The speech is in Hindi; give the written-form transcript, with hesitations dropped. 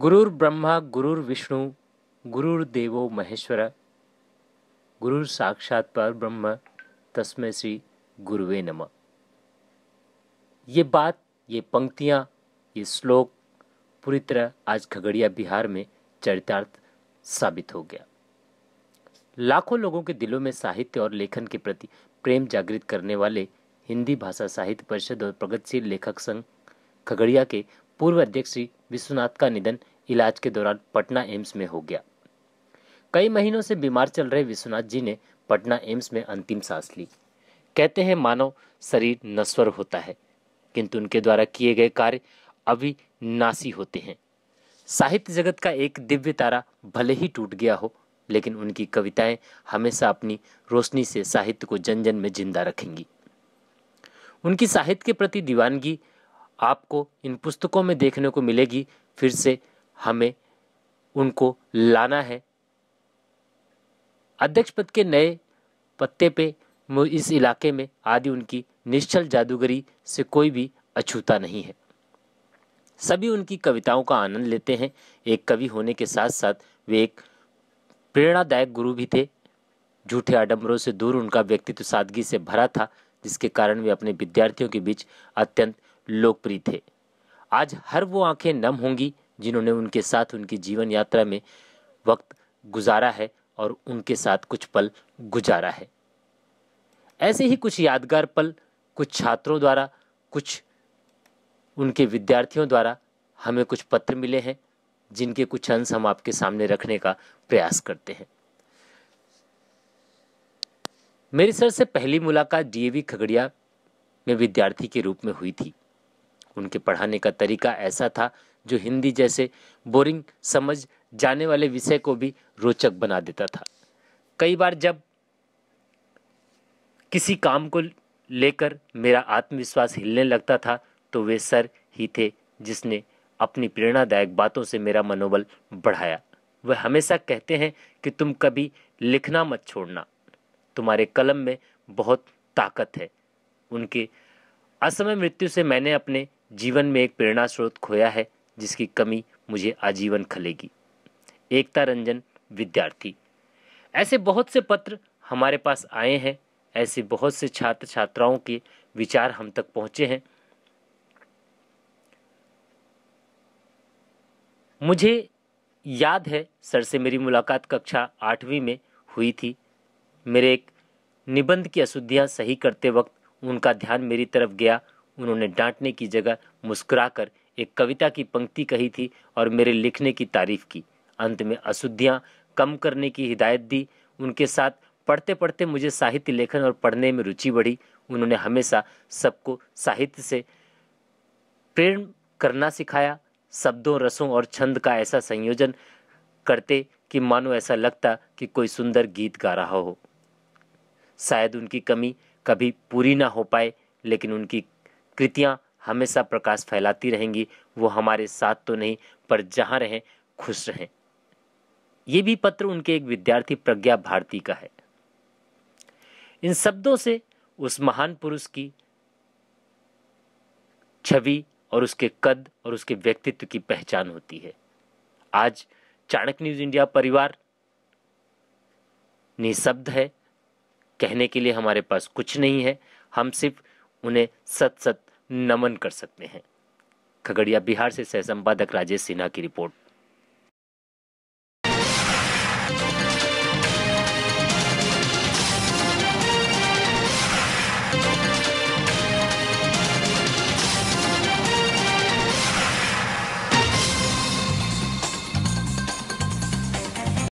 गुरुर्ब्रह्मा गुरुर्विष्णु गुरुर्देवो महेश्वर गुरुर साक्षात परब्रह्म तस्मै श्री गुरुवे नमः। ये बात, ये पंक्तियाँ, ये श्लोक पूरी तरह आज खगड़िया बिहार में चरितार्थ साबित हो गया। लाखों लोगों के दिलों में साहित्य और लेखन के प्रति प्रेम जागृत करने वाले हिंदी भाषा साहित्य परिषद और प्रगतिशील लेखक संघ खगड़िया के पूर्व अध्यक्ष श्री विश्वनाथ का निधन इलाज के दौरान पटना एम्स में हो गया। कई महीनों से बीमार चल रहे विश्वनाथ जी ने पटना एम्स में अंतिम सांस ली। कहते हैं मानव शरीर नश्वर होता है, किंतु उनके द्वारा किए गए कार्य अविनाशी होते हैं। साहित्य जगत का एक दिव्य तारा भले ही टूट गया हो, लेकिन उनकी कविताएं हमेशा अपनी रोशनी से साहित्य को जन जन में जिंदा रखेंगी। उनकी साहित्य के प्रति दीवानगी आपको इन पुस्तकों में देखने को मिलेगी। फिर से हमें उनको लाना है। अध्यक्ष पद के नए पत्ते पे इस इलाके में आदि उनकी निश्चल जादूगरी से कोई भी अछूता नहीं है। सभी उनकी कविताओं का आनंद लेते हैं। एक कवि होने के साथ साथ वे एक प्रेरणादायक गुरु भी थे। झूठे आडंबरों से दूर उनका व्यक्तित्व सादगी से भरा था, जिसके कारण वे अपने विद्यार्थियों के बीच अत्यंत लोकप्रिय थे। आज हर वो आंखें नम होंगी जिन्होंने उनके साथ उनकी जीवन यात्रा में वक्त गुजारा है और उनके साथ कुछ पल गुजारा है। ऐसे ही कुछ यादगार पल कुछ छात्रों द्वारा, कुछ उनके विद्यार्थियों द्वारा हमें कुछ पत्र मिले हैं, जिनके कुछ अंश हम आपके सामने रखने का प्रयास करते हैं। मेरी सर से पहली मुलाकात डीएवी खगड़िया में विद्यार्थी के रूप में हुई थी। उनके पढ़ाने का तरीका ऐसा था जो हिंदी जैसे बोरिंग समझ जाने वाले विषय को भी रोचक बना देता था। कई बार जब किसी काम को लेकर मेरा आत्मविश्वास हिलने लगता था तो वे सर ही थे जिसने अपनी प्रेरणादायक बातों से मेरा मनोबल बढ़ाया। वह हमेशा कहते हैं कि तुम कभी लिखना मत छोड़ना, तुम्हारे कलम में बहुत ताकत है। उनके असमय मृत्यु से मैंने अपने जीवन में एक प्रेरणा स्रोत खोया है, जिसकी कमी मुझे आजीवन खलेगी। एकता रंजन, विद्यार्थी। ऐसे बहुत से पत्र हमारे पास आए हैं, ऐसे बहुत से छात्र छात्राओं के विचार हम तक पहुंचे हैं। मुझे याद है सर से मेरी मुलाकात कक्षा 8वीं में हुई थी। मेरे एक निबंध की अशुद्धियां सही करते वक्त उनका ध्यान मेरी तरफ गया। उन्होंने डांटने की जगह मुस्कुराकर एक कविता की पंक्ति कही थी और मेरे लिखने की तारीफ की। अंत में अशुद्धियां कम करने की हिदायत दी। उनके साथ पढ़ते पढ़ते मुझे साहित्य लेखन और पढ़ने में रुचि बढ़ी। उन्होंने हमेशा सबको साहित्य से प्रेम करना सिखाया। शब्दों, रसों और छंद का ऐसा संयोजन करते कि मानो ऐसा लगता कि कोई सुंदर गीत गा रहा हो। शायद उनकी कमी कभी पूरी ना हो पाए, लेकिन उनकी कृतियां हमेशा प्रकाश फैलाती रहेंगी। वो हमारे साथ तो नहीं, पर जहां रहें खुश रहें। ये भी पत्र उनके एक विद्यार्थी प्रज्ञा भारती का है। इन शब्दों से उस महान पुरुष की छवि और उसके कद और उसके व्यक्तित्व की पहचान होती है। आज चाणक्य न्यूज इंडिया परिवार निःशब्द है। कहने के लिए हमारे पास कुछ नहीं है। हम सिर्फ उन्हें सत सत नमन कर सकते हैं। खगड़िया बिहार से सह संपादक राजेश सिन्हा की रिपोर्ट।